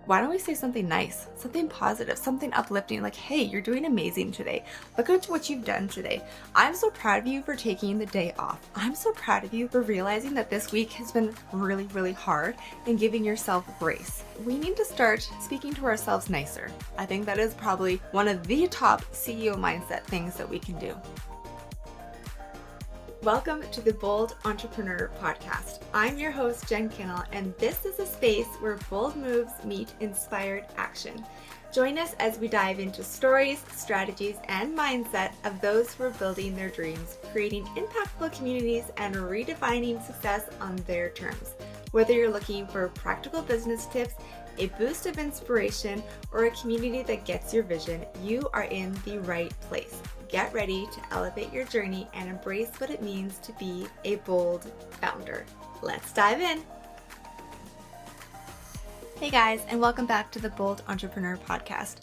why don't we say something nice, something positive, something uplifting, like, hey, you're doing amazing today. Look at what you've done today. I'm so proud of you for taking the day off. I'm so proud of you for realizing that this week has been really, really hard and giving yourself grace. We need to start speaking to ourselves nicer. I think that is probably one of the top CEO mindset things that we can do. Welcome to the Bold Entrepreneur Podcast. I'm your host, Jen Kinal, and this is a space where bold moves meet inspired action. Join us as we dive into stories, strategies, and mindset of those who are building their dreams, creating impactful communities, and redefining success on their terms. Whether you're looking for practical business tips, a boost of inspiration, or a community that gets your vision, you are in the right place. Get ready to elevate your journey and embrace what it means to be a bold founder. Let's dive in. Hey guys, and welcome back to the Bold Entrepreneur Podcast.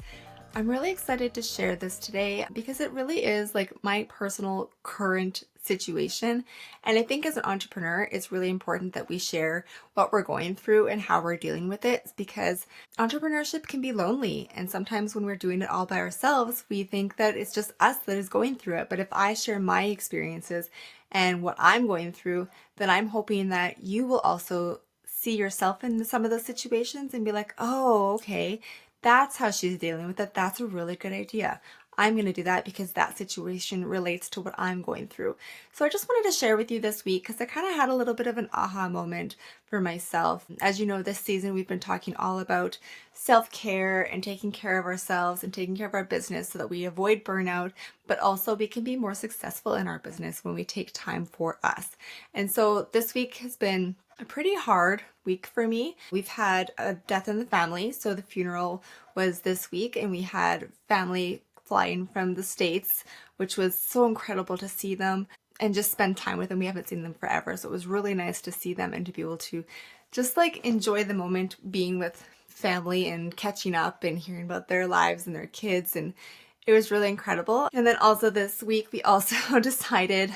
I'm really excited to share this today because it really is like my personal current situation. And I think as an entrepreneur, it's really important that we share what we're going through and how we're dealing with it, because entrepreneurship can be lonely. And sometimes when we're doing it all by ourselves, we think that it's just us that is going through it. But if I share my experiences and what I'm going through, then I'm hoping that you will also see yourself in some of those situations and be like, oh, okay, that's how she's dealing with it. That's a really good idea. I'm going to do that because that situation relates to what I'm going through. So I just wanted to share with you this week because I kind of had a little bit of an aha moment for myself. As you know, this season we've been talking all about self-care and taking care of ourselves and taking care of our business so that we avoid burnout, but also we can be more successful in our business when we take time for us. And so this week has been a pretty hard week for me. We've had a death in the family. So the funeral was this week and we had family flying from the States, which was so incredible to see them and just spend time with them. We haven't seen them forever. So it was really nice to see them and to be able to just like enjoy the moment being with family and catching up and hearing about their lives and their kids. And it was really incredible. And then also this week, we also decided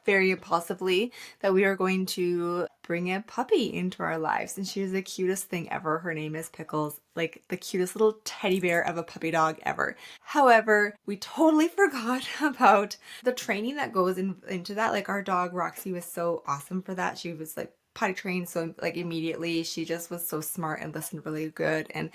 very impulsively that we are going to bring a puppy into our lives. And she is the cutest thing ever. Her name is Pickles, like the cutest little teddy bear of a puppy dog ever. However, we totally forgot about the training that goes into that. Like our dog Roxy was so awesome for that. She was like potty trained so like immediately. She just was so smart and listened really good. And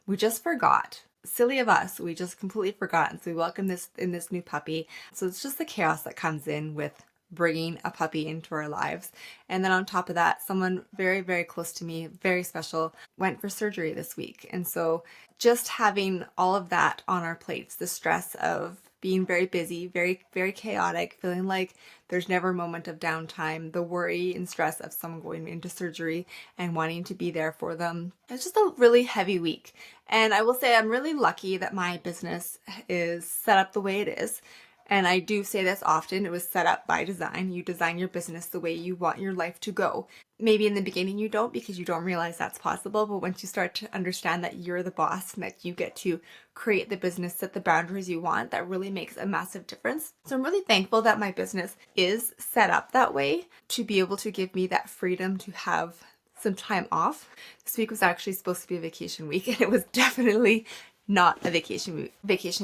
we just forgot. Silly of us, we just completely forgot. And so we welcome this new puppy. So it's just the chaos that comes in with bringing a puppy into our lives. And then on top of that, someone very, very close to me, very special, went for surgery this week. And so just having all of that on our plates, the stress of being very busy, very, very chaotic, feeling like there's never a moment of downtime, the worry and stress of someone going into surgery and wanting to be there for them. It's just a really heavy week. And I will say I'm really lucky that my business is set up the way it is. And I do say this often, it was set up by design. You design your business the way you want your life to go. Maybe in the beginning you don't because you don't realize that's possible, but once you start to understand that you're the boss and that you get to create the business, set the boundaries you want, that really makes a massive difference. So I'm really thankful that my business is set up that way to be able to give me that freedom to have some time off. This week was actually supposed to be a vacation week and it was definitely not a vacation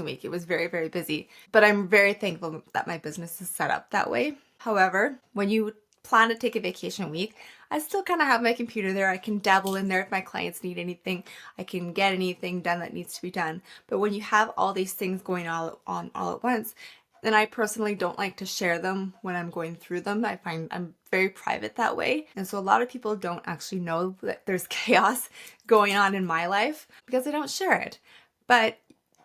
week. It was very, very busy, but I'm very thankful that my business is set up that way. However, when you plan to take a vacation week, I still kind of have my computer there. I can dabble in there if my clients need anything. I can get anything done that needs to be done. But when you have all these things going on all at once, then I personally don't like to share them when I'm going through them. I find I'm very private that way. And so a lot of people don't actually know that there's chaos going on in my life because I don't share it. But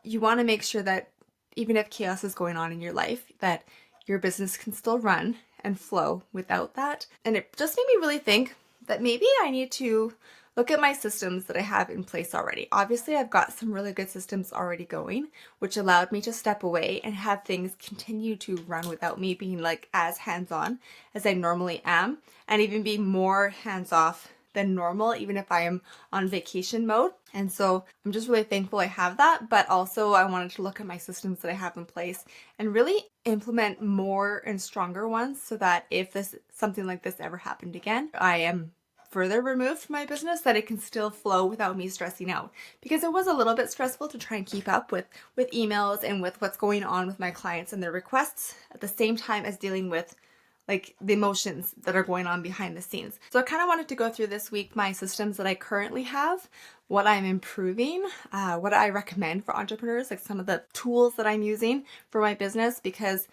you want to make sure that even if chaos is going on in your life, that your business can still run and flow without that. And it just made me really think that maybe I need to look at my systems that I have in place already. Obviously, I've got some really good systems already going, which allowed me to step away and have things continue to run without me being like as hands-on as I normally am, and even be more hands-off than normal, even if I am on vacation mode. And so I'm just really thankful I have that, but also I wanted to look at my systems that I have in place and really implement more and stronger ones so that if something like this ever happened again, I am further removed from my business that it can still flow without me stressing out. Because it was a little bit stressful to try and keep up with emails and with what's going on with my clients and their requests at the same time as dealing with like the emotions that are going on behind the scenes. So I kind of wanted to go through this week my systems that I currently have, what I'm improving, what I recommend for entrepreneurs, like some of the tools that I'm using for my business, because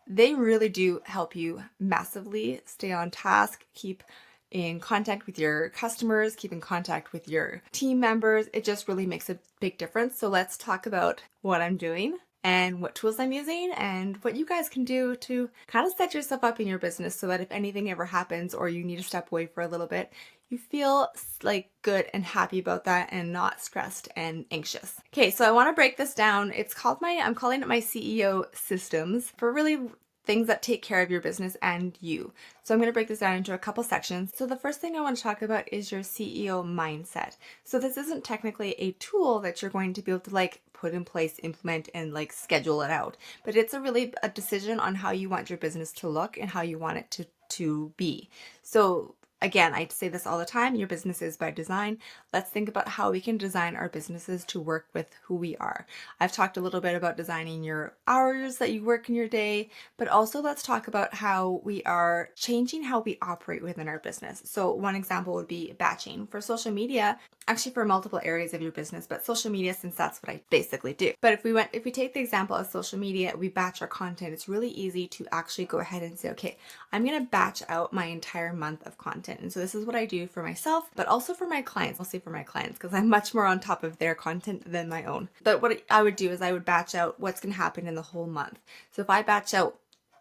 they really do help you massively stay on task, keep in contact with your customers, keep in contact with your team members. It just really makes a big difference. So let's talk about what I'm doing and what tools I'm using and what you guys can do to kind of set yourself up in your business so that if anything ever happens or you need to step away for a little bit, you feel like good and happy about that and not stressed and anxious. Okay, so I want to break this down. I'm calling it my CEO systems for really things that take care of your business and you. So I'm going to break this down into a couple sections. So the first thing I want to talk about is your CEO mindset. So this isn't technically a tool that you're going to be able to like put in place, implement, and like schedule it out, but it's a decision on how you want your business to look and how you want it to be. So again, I say this all the time, your business is by design. Let's think about how we can design our businesses to work with who we are. I've talked a little bit about designing your hours that you work in your day, but also let's talk about how we are changing how we operate within our business. So one example would be batching. For social media, actually for multiple areas of your business, but social media, since that's what I basically do. But if we take the example of social media, we batch our content. It's really easy to actually go ahead and say, okay, I'm going to batch out my entire month of content. And so this is what I do for myself, but also for my clients. I'll say for my clients because I'm much more on top of their content than my own. But what I would do is I would batch out what's going to happen in the whole month. So if I batch out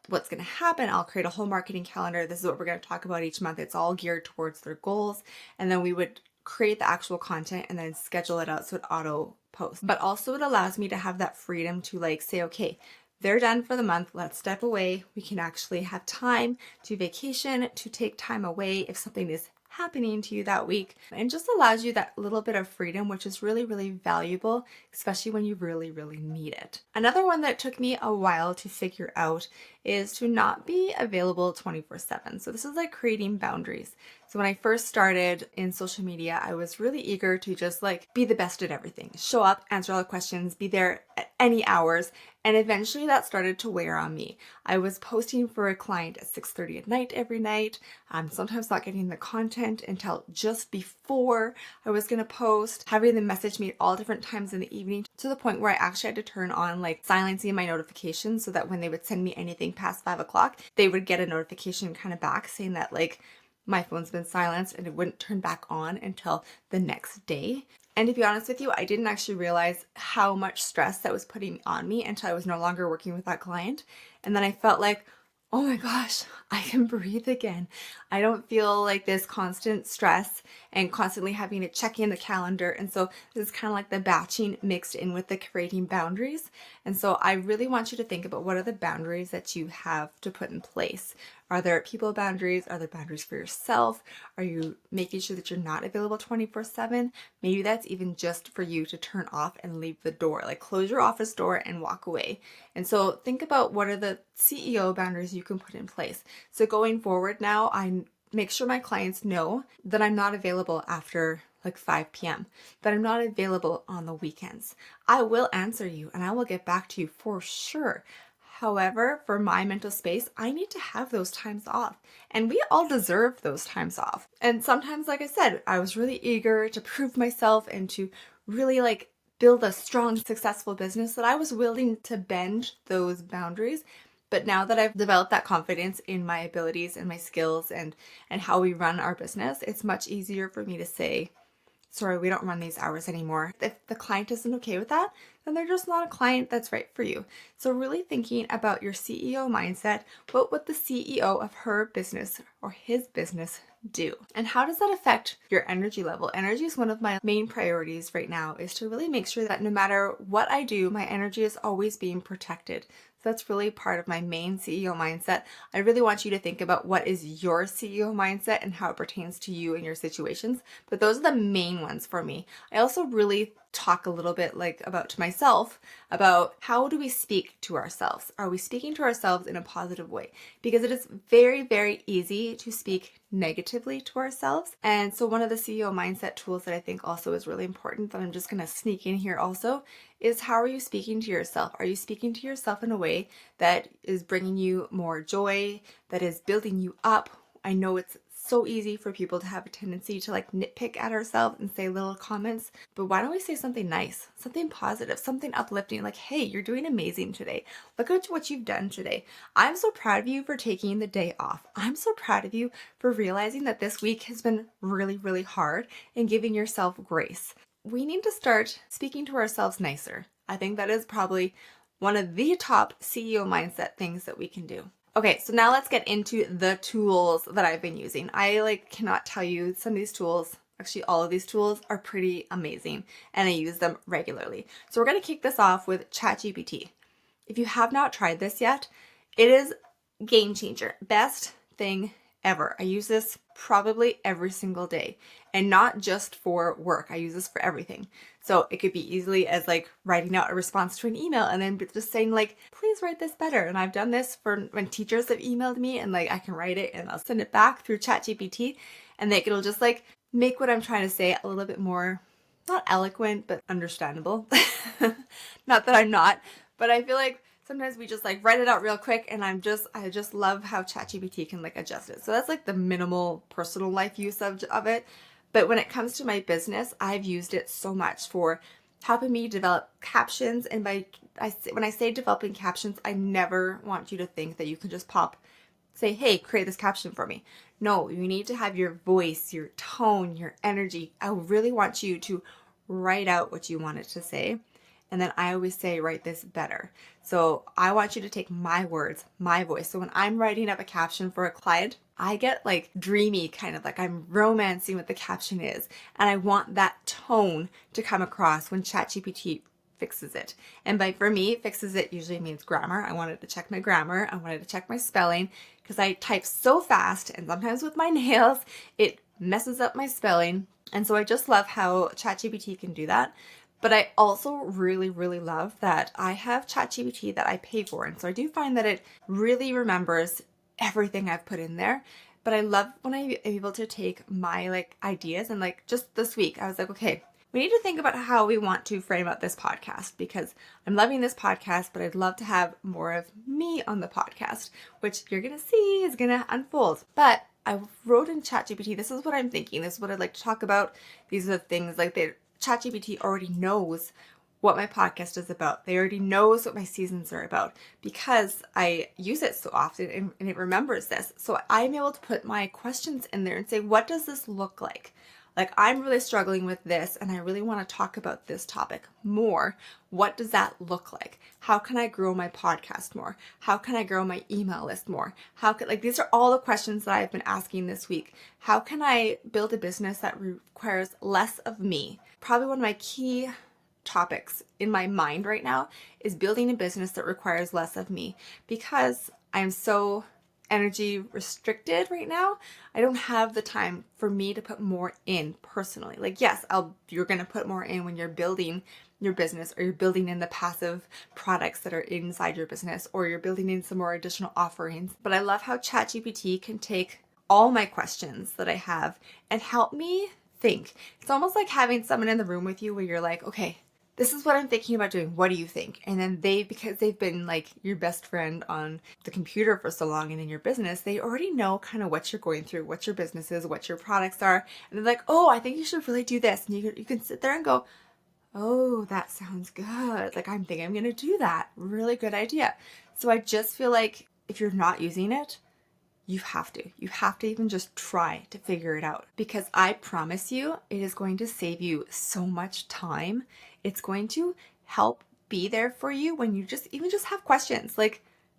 what's going to happen, I'll create a whole marketing calendar. This is what we're going to talk about each month. It's all geared towards their goals. And then we would create the actual content and then schedule it out so it auto posts. But also it allows me to have that freedom to like say, okay, they're done for the month. Let's step away. We can actually have time to vacation, to take time away if something is happening to you that week, and just allows you that little bit of freedom, which is really, really valuable, especially when you really, really need it. Another one that took me a while to figure out is to not be available 24/7. So this is like creating boundaries. So when I first started in social media, I was really eager to just like be the best at everything, show up, answer all the questions, be there at any hours. And eventually that started to wear on me. I was posting for a client at 6:30 at night every night. Sometimes not getting the content until just before I was going to post, having them message me at all different times in the evening, to the point where I actually had to turn on like silencing my notifications so that when they would send me anything past 5 o'clock, they would get a notification kind of back saying that like my phone's been silenced, and it wouldn't turn back on until the next day. And to be honest with you, I didn't actually realize how much stress that was putting on me until I was no longer working with that client. And then I felt like, oh my gosh, I can breathe again. I don't feel like this constant stress and constantly having to check in the calendar. And so this is kind of like the batching mixed in with the creating boundaries. And so I really want you to think about what are the boundaries that you have to put in place. Are there people boundaries? Are there boundaries for yourself? Are you making sure that you're not available 24/7? Maybe that's even just for you to turn off and leave the door, like close your office door and walk away. And so think about what are the CEO boundaries you can put in place. So going forward now, I make sure my clients know that I'm not available after like 5 p.m., that I'm not available on the weekends. I will answer you and I will get back to you for sure. However, for my mental space, I need to have those times off, and we all deserve those times off. And sometimes, like I said, I was really eager to prove myself and to really like build a strong, successful business that I was willing to bend those boundaries. But now that I've developed that confidence in my abilities and my skills and how we run our business, it's much easier for me to say, sorry, we don't run these hours anymore. If the client isn't okay with that, then they're just not a client that's right for you. So really thinking about your CEO mindset, what would the CEO of her business or his business do? And how does that affect your energy level? Energy is one of my main priorities right now, is to really make sure that no matter what I do, my energy is always being protected. That's really part of my main CEO mindset. I really want you to think about what is your CEO mindset and how it pertains to you and your situations. But those are the main ones for me. I also really talk a little bit about to myself about how do we speak to ourselves? Are we speaking to ourselves in a positive way? Because it is very, very easy to speak negatively to ourselves. And so one of the CEO mindset tools that I think also is really important that I'm just going to sneak in here also is how are you speaking to yourself? Are you speaking to yourself in a way that is bringing you more joy, that is building you up? I know it's so easy for people to have a tendency to nitpick at ourselves and say little comments, but why don't we say something nice, something positive, something uplifting, like, hey, you're doing amazing today. Look at what you've done today. I'm so proud of you for taking the day off. I'm so proud of you for realizing that this week has been really, really hard and giving yourself grace. We need to start speaking to ourselves nicer. I think that is probably one of the top CEO mindset things that we can do. Okay, so now let's get into the tools that I've been using. I cannot tell you, some of these tools, actually all of these tools are pretty amazing and I use them regularly. So we're going to kick this off with ChatGPT. If you have not tried this yet, it is game changer. Best thing ever. I use this probably every single day, and not just for work. I use this for everything. So it could be easily as writing out a response to an email and then just saying please write this better. And I've done this for when teachers have emailed me and I can write it and I'll send it back through ChatGPT and it'll just make what I'm trying to say a little bit more, not eloquent, but understandable. Not that I'm not, but I feel sometimes we just write it out real quick and I just love how ChatGPT can adjust it. So that's the minimal personal life use of it. But when it comes to my business, I've used it so much for helping me develop captions. And when I say developing captions, I never want you to think that you can just say, hey, create this caption for me. No, you need to have your voice, your tone, your energy. I really want you to write out what you want it to say. And then I always say, write this better. So I want you to take my words, my voice. So when I'm writing up a caption for a client, I get dreamy, kind of I'm romancing what the caption is. And I want that tone to come across when ChatGPT fixes it. And for me, fixes it usually means grammar. I wanted to check my grammar. I wanted to check my spelling because I type so fast and sometimes with my nails, it messes up my spelling. And so I just love how ChatGPT can do that. But I also really, really love that I have ChatGPT that I pay for. And so I do find that it really remembers everything I've put in there. But I love when I'm able to take my ideas and just this week, I was okay, we need to think about how we want to frame out this podcast because I'm loving this podcast, but I'd love to have more of me on the podcast, which you're going to see is going to unfold. But I wrote in ChatGPT, this is what I'm thinking. This is what I'd like to talk about. These are the things ChatGPT already knows what my podcast is about. They already knows what my seasons are about because I use it so often and it remembers this. So I'm able to put my questions in there and say, what does this look like? I'm really struggling with this and I really want to talk about this topic more. What does that look like? How can I grow my podcast more? How can I grow my email list more? How can these are all the questions that I've been asking this week. How can I build a business that requires less of me? Probably one of my key topics in my mind right now is building a business that requires less of me because I'm so energy restricted right now. I don't have the time for me to put more in personally. Yes, you're going to put more in when you're building your business or you're building in the passive products that are inside your business or you're building in some more additional offerings. But I love how ChatGPT can take all my questions that I have and help me think. It's almost like having someone in the room with you where you're okay, this is what I'm thinking about doing. What do you think? And then because they've been your best friend on the computer for so long and in your business, they already know kind of what you're going through, what your business is, what your products are. And they're oh, I think you should really do this. And you can sit there and go, oh, that sounds good. I'm thinking I'm going to do that. Really good idea. So I just feel if you're not using it, you have to even just try to figure it out because I promise you it is going to save you so much time. It's going to help be there for you when you just have questions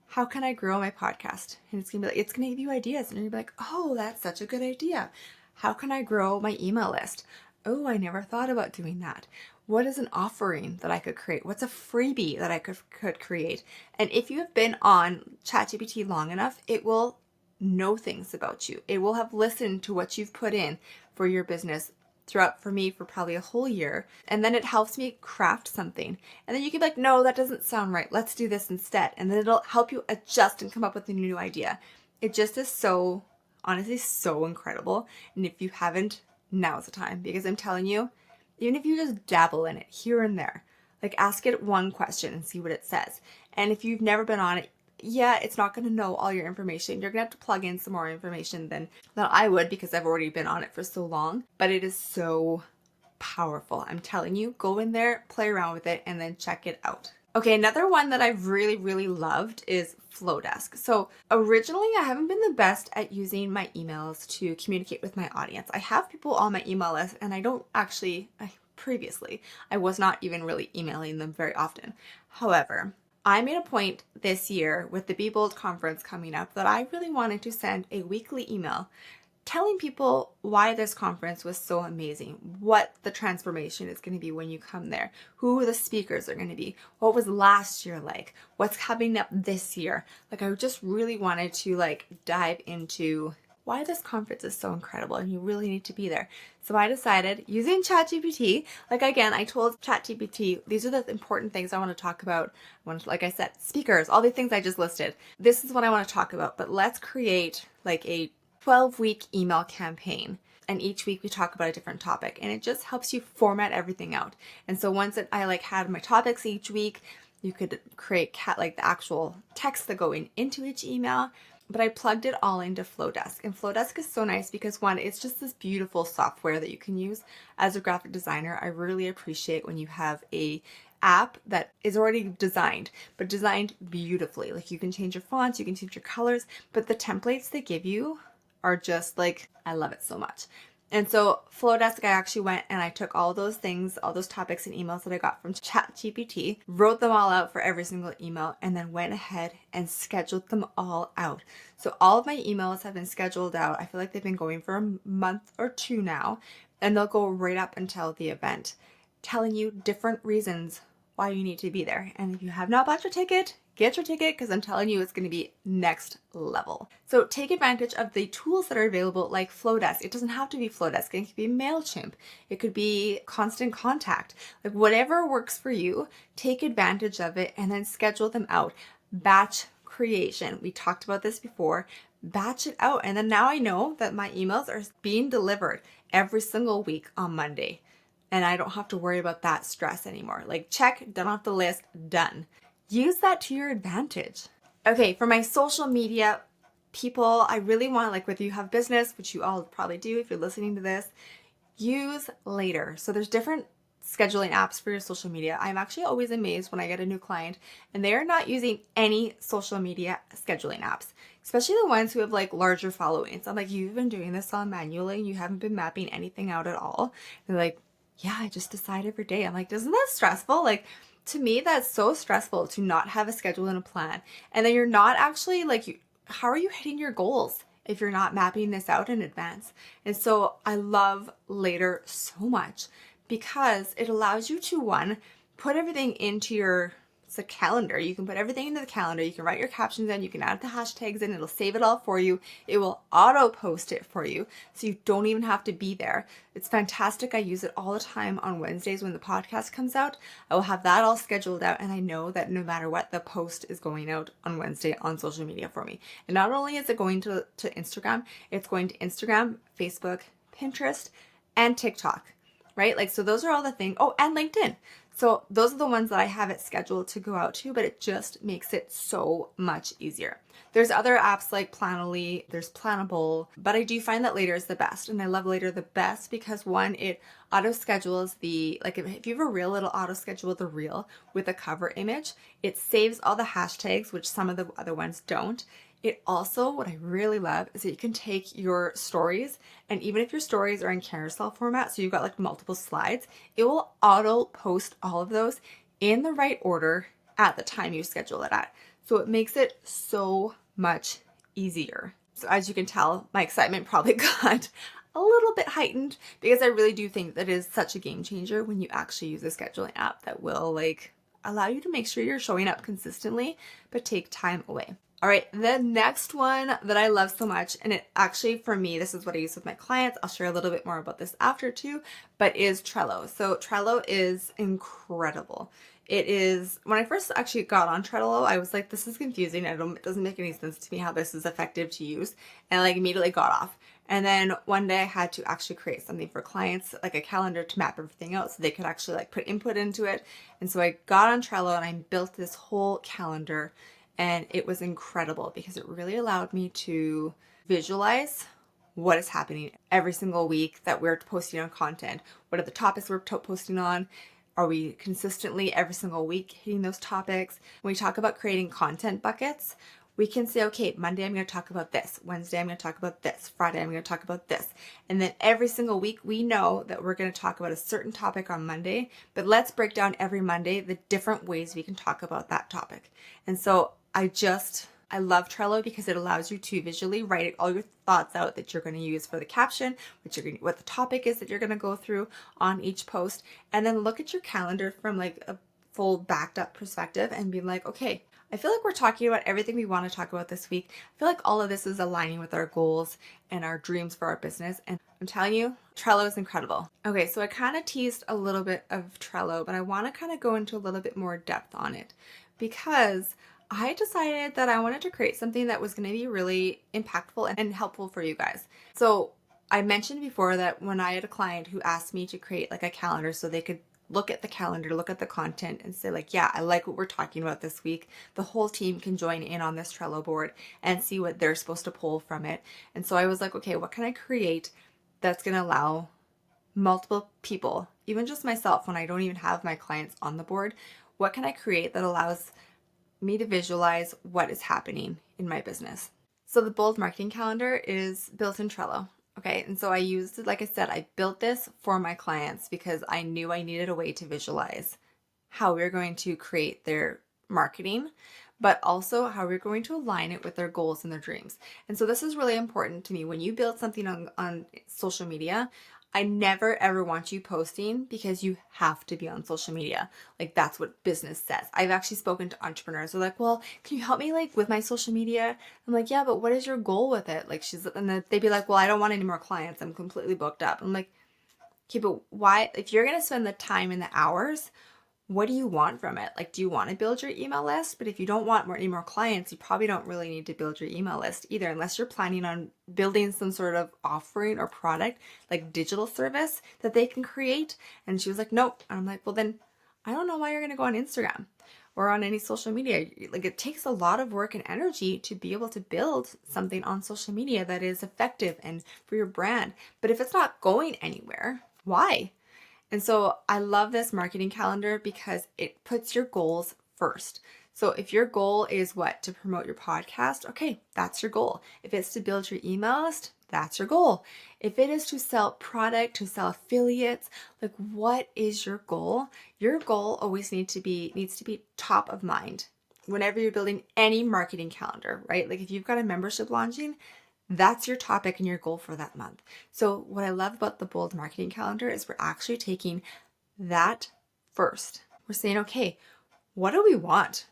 how can I grow my podcast? And it's going to give you ideas and you're going to be oh, that's such a good idea. How can I grow my email list? Oh, I never thought about doing that. What is an offering that I could create? What's a freebie that I could create? And if you have been on ChatGPT long enough, it will know things about you. It will have listened to what you've put in for your business throughout, for me, for probably a whole year. And then it helps me craft something. And then you can be like, no, that doesn't sound right. Let's do this instead. And then it'll help you adjust and come up with a new idea. It just is so, honestly, so incredible. And if you haven't, now's the time, because I'm telling you, even if you just dabble in it here and there, like ask it one question and see what it says. And if you've never been on it, yeah, it's not going to know all your information. You're going to have to plug in some more information than I would, because I've already been on it for so long. But it is so powerful. I'm telling you, go in there, play around with it, and then check it out. Okay, another one that I've really, really loved is Flowdesk. So originally, I haven't been the best at using my emails to communicate with my audience. I have people on my email list, and I don't actually, previously, I was not even really emailing them very often. However, I made a point this year with the Be Bold conference coming up that I really wanted to send a weekly email telling people why this conference was so amazing, what the transformation is going to be when you come there, who the speakers are going to be, what was last year like, what's coming up this year. Like, I just really wanted to dive into why this conference is so incredible and you really need to be there. So I decided, using ChatGPT, again, I told ChatGPT, these are the important things I want to talk about. Like I said, speakers, all the things I just listed. This is what I want to talk about, but let's create a 12-week email campaign. And each week we talk about a different topic, and it just helps you format everything out. And so once I had my topics each week, you could create the actual text that go into each email. But I plugged it all into Flowdesk. And Flowdesk is so nice because, one, it's just this beautiful software that you can use as a graphic designer. I really appreciate when you have a app that is already designed, but designed beautifully. Like, you can change your fonts, you can change your colors, but the templates they give you are just I love it so much. And so Flowdesk, I actually went and I took all those things, all those topics and emails that I got from ChatGPT, wrote them all out for every single email, and then went ahead and scheduled them all out. So all of my emails have been scheduled out. I feel like they've been going for a month or two now, and they'll go right up until the event, telling you different reasons why you need to be there. And if you have not bought your ticket, get your ticket, because I'm telling you, it's going to be next level. So take advantage of the tools that are available, like Flowdesk. It doesn't have to be Flowdesk. It could be MailChimp. It could be Constant Contact. Whatever works for you, take advantage of it and then schedule them out. Batch creation. We talked about this before. Batch it out. And then now I know that my emails are being delivered every single week on Monday. And I don't have to worry about that stress anymore. Check, done off the list, done. Use that to your advantage. Okay, for my social media people, I really want, whether you have business, which you all probably do if you're listening to this, use Later. So there's different scheduling apps for your social media. I'm actually always amazed when I get a new client and they are not using any social media scheduling apps, especially the ones who have larger followings. I'm like, you've been doing this all manually and you haven't been mapping anything out at all. They're like, yeah, I just decide every day. I'm like, isn't that stressful? To me, that's so stressful to not have a schedule and a plan. And then you're not actually how are you hitting your goals if you're not mapping this out in advance? And so I love Later so much because it allows you to, one, put everything into your calendar. You can put everything into the calendar. You can write your captions in. You can add the hashtags in. It'll save it all for you. It will auto post it for you, so you don't even have to be there. It's fantastic. I use it all the time on Wednesdays when the podcast comes out. I will have that all scheduled out, and I know that no matter what, the post is going out on Wednesday on social media for me. And not only is it going to Instagram, it's going to Instagram, Facebook, Pinterest, and TikTok, right? So those are all the things. Oh, and LinkedIn. So those are the ones that I have it scheduled to go out to, but it just makes it so much easier. There's other apps like Planoly, there's Planable, but I do find that Later is the best. And I love Later the best because, one, it auto schedules if you have a reel, it'll auto schedule the reel with a cover image. It saves all the hashtags, which some of the other ones don't. It also, what I really love is that you can take your stories, and even if your stories are in carousel format, so you've got multiple slides, it will auto post all of those in the right order at the time you schedule it at. So it makes it so much easier. So as you can tell, my excitement probably got a little bit heightened because I really do think that it is such a game changer when you actually use a scheduling app that will like allow you to make sure you're showing up consistently, but take time away. All right, the next one that I love so much, and it actually for me, this is what I use with my clients. I'll share a little bit more about this after too, but is Trello. So Trello is incredible. It is, when I first actually got on Trello, I was like, this is confusing. It doesn't make any sense to me how this is effective to use. And I like immediately got off. And then one day I had to actually create something for clients, like a calendar to map everything out so they could actually like put input into it. And so I got on Trello and I built this whole calendar, and it was incredible because it really allowed me to visualize what is happening every single week that we're posting on content. What are the topics we're posting on? Are we consistently every single week hitting those topics? When we talk about creating content buckets, we can say, okay, Monday I'm going to talk about this. Wednesday I'm going to talk about this. Friday I'm going to talk about this. And then every single week we know that we're going to talk about a certain topic on Monday, but let's break down every Monday the different ways we can talk about that topic. And so I love Trello because it allows you to visually write all your thoughts out that you're going to use for the caption, what the topic is that you're going to go through on each post, and then look at your calendar from like a full backed up perspective and be like, okay, I feel like we're talking about everything we want to talk about this week. I feel like all of this is aligning with our goals and our dreams for our business. And I'm telling you, Trello is incredible. Okay, so I kind of teased a little bit of Trello, but I want to kind of go into a little bit more depth on it because I decided that I wanted to create something that was going to be really impactful and helpful for you guys. So I mentioned before that when I had a client who asked me to create like a calendar so they could look at the calendar, look at the content and say like, yeah, I like what we're talking about this week. The whole team can join in on this Trello board and see what they're supposed to pull from it. And so I was like, okay, what can I create that's going to allow multiple people, even just myself when I don't even have my clients on the board, what can I create that allows me to visualize what is happening in my business? So the bold marketing calendar is built in Trello. Okay, and so I used it, like I said, I built this for my clients because I knew I needed a way to visualize how we're going to create their marketing, but also how we're going to align it with their goals and their dreams. And so this is really important to me. When you build something on social media, I never ever want you posting because you have to be on social media. Like that's what business says. I've actually spoken to entrepreneurs who are like, well, can you help me like with my social media? I'm like, yeah, but what is your goal with it? Like and then they'd be like, well, I don't want any more clients. I'm completely booked up. I'm like, okay, but why, if you're going to spend the time and the hours, what do you want from it? Like, do you want to build your email list? But if you don't want any more clients, you probably don't really need to build your email list either, unless you're planning on building some sort of offering or product, like digital service that they can create. And she was like, nope. And I'm like, well, then I don't know why you're going to go on Instagram or on any social media. Like it takes a lot of work and energy to be able to build something on social media that is effective and for your brand. But if it's not going anywhere, why? And so I love this marketing calendar because it puts your goals first. So if your goal is what? To promote your podcast, okay, that's your goal. If it's to build your email list, that's your goal. If it is to sell product, to sell affiliates, like what is your goal? Your goal always needs to be top of mind whenever you're building any marketing calendar, right? Like if you've got a membership launching, that's your topic and your goal for that month. So what I love about the bold marketing calendar is we're actually taking that first. We're saying, okay, what do we want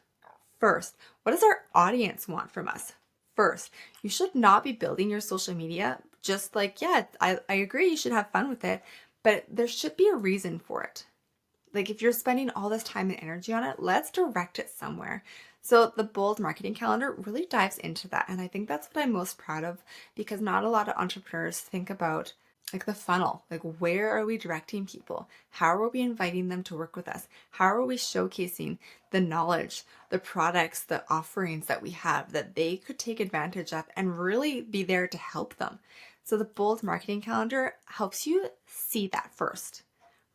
first? What does our audience want from us first? You should not be building your social media just like, yeah, I agree, you should have fun with it, but there should be a reason for it. Like if you're spending all this time and energy on it, let's direct it somewhere. So the bold marketing calendar really dives into that. And I think that's what I'm most proud of because not a lot of entrepreneurs think about like the funnel, like where are we directing people? How are we inviting them to work with us? How are we showcasing the knowledge, the products, the offerings that we have that they could take advantage of and really be there to help them? So the bold marketing calendar helps you see that first,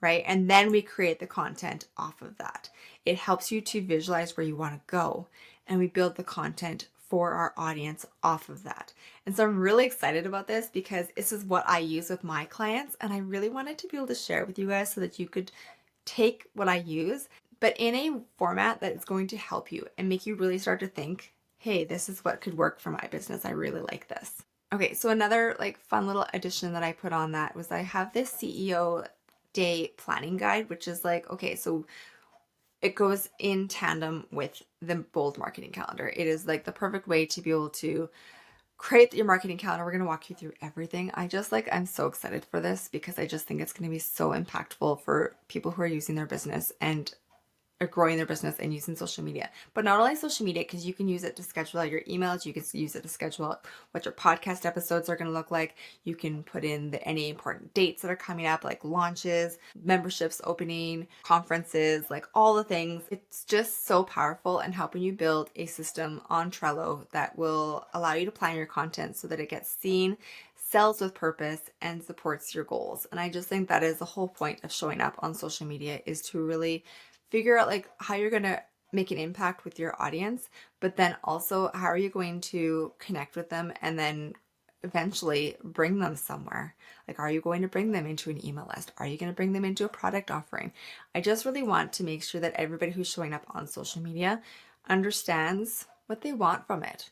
right? And then we create the content off of that. It helps you to visualize where you want to go, and we build the content for our audience off of that. And so I'm really excited about this because this is what I use with my clients, and I really wanted to be able to share it with you guys so that you could take what I use, but in a format that is going to help you and make you really start to think, hey, this is what could work for my business. I really like this. Okay, so another like fun little addition that I put on that was I have this CEO day planning guide, which is like, okay, so it goes in tandem with the bold marketing calendar. It is like the perfect way to be able to create your marketing calendar. We're going to walk you through everything. I'm so excited for this because I just think it's going to be so impactful for people who are using their business and are growing their business and using social media. But not only social media, because you can use it to schedule out your emails, you can use it to schedule out what your podcast episodes are going to look like. You can put in any important dates that are coming up, like launches, memberships opening, conferences, like all the things. It's just so powerful and helping you build a system on Trello that will allow you to plan your content so that it gets seen, sells with purpose, and supports your goals. And I just think that is the whole point of showing up on social media, is to really figure out like how you're going to make an impact with your audience, but then also how are you going to connect with them and then eventually bring them somewhere? Like, are you going to bring them into an email list? Are you going to bring them into a product offering? I just really want to make sure that everybody who's showing up on social media understands what they want from it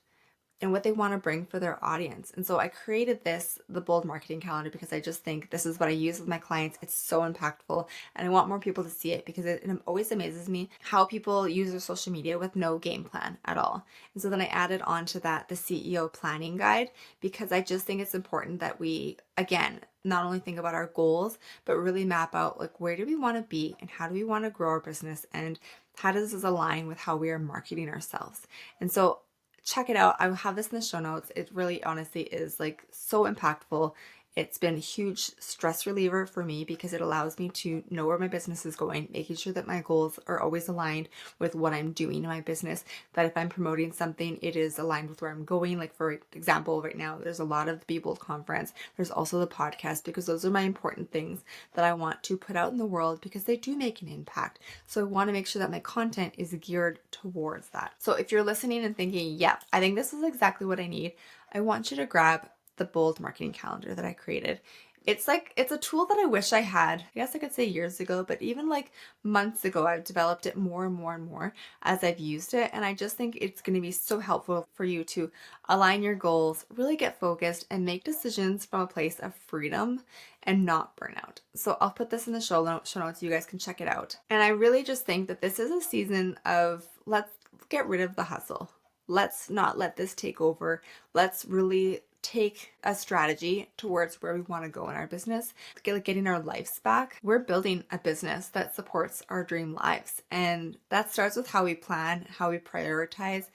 and what they want to bring for their audience. And so I created the bold marketing calendar, because I just think this is what I use with my clients. It's so impactful and I want more people to see it, because it always amazes me how people use their social media with no game plan at all. And so then I added on to that the CEO planning guide, because I just think it's important that we, again, not only think about our goals, but really map out like where do we want to be and how do we want to grow our business and how does this align with how we are marketing ourselves. And so check it out. I will have this in the show notes. It really honestly is like so impactful. It's been a huge stress reliever for me because it allows me to know where my business is going, making sure that my goals are always aligned with what I'm doing in my business, that if I'm promoting something, it is aligned with where I'm going. Like, for example, right now, there's a lot of the Be Bold conference. There's also the podcast, because those are my important things that I want to put out in the world because they do make an impact. So I want to make sure that my content is geared towards that. So if you're listening and thinking, yep, I think this is exactly what I need, I want you to grab the bold marketing calendar that I created. It's a tool that I wish I had, I guess I could say years ago, but even like months ago, I've developed it more and more and more as I've used it. And I just think it's going to be so helpful for you to align your goals, really get focused, and make decisions from a place of freedom and not burnout. So I'll put this in the show notes so you guys can check it out. And I really just think that this is a season of let's get rid of the hustle. Let's not let this take over. Let's really take a strategy towards where we want to go in our business, getting our lives back. We're building a business that supports our dream lives. And that starts with how we plan, how we prioritize,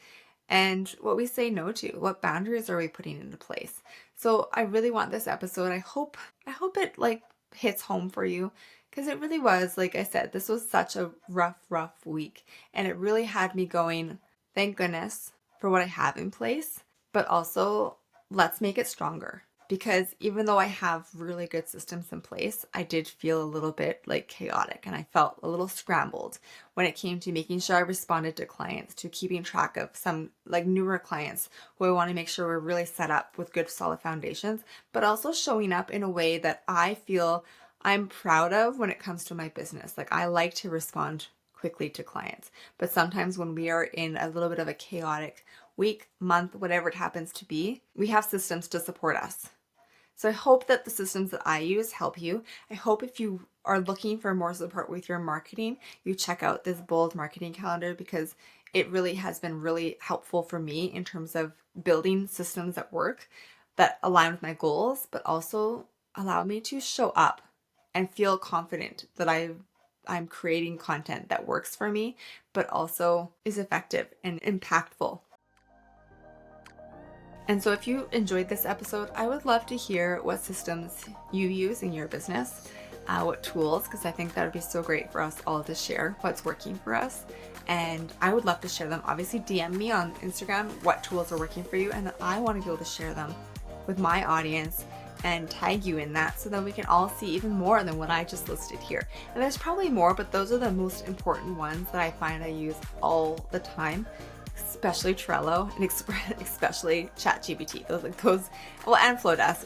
and what we say no to. What boundaries are we putting into place? So I really want this episode, I hope it like hits home for you, because it really was, like I said, this was such a rough week. And it really had me going, thank goodness for what I have in place, but also let's make it stronger. Because even though I have really good systems in place, I did feel a little bit like chaotic, and I felt a little scrambled when it came to making sure I responded to clients, to keeping track of some like newer clients who I want to make sure we're really set up with good solid foundations, but also showing up in a way that I feel I'm proud of when it comes to my business. Like, I like to respond quickly to clients, but sometimes when we are in a little bit of a chaotic week, month, whatever it happens to be, we have systems to support us. So I hope that the systems that I use help you. I hope if you are looking for more support with your marketing, you check out this bold marketing calendar, because it really has been really helpful for me in terms of building systems that work, that align with my goals, but also allow me to show up and feel confident that I'm creating content that works for me, but also is effective and impactful. And so if you enjoyed this episode, I would love to hear what systems you use in your business, what tools, because I think that would be so great for us all to share what's working for us. And I would love to share them. Obviously, DM me on Instagram what tools are working for you, and then I want to be able to share them with my audience and tag you in that, so that we can all see even more than what I just listed here. And there's probably more, but those are the most important ones that I find I use all the time, especially Trello and especially ChatGPT. Those, well, and Flowdesk.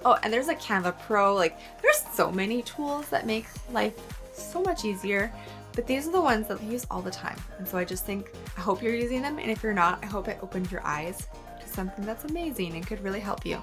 Oh, and there's a Canva Pro. Like, there's so many tools that make life so much easier, but these are the ones that I use all the time. And so I just think, I hope you're using them. And if you're not, I hope it opened your eyes to something that's amazing and could really help you.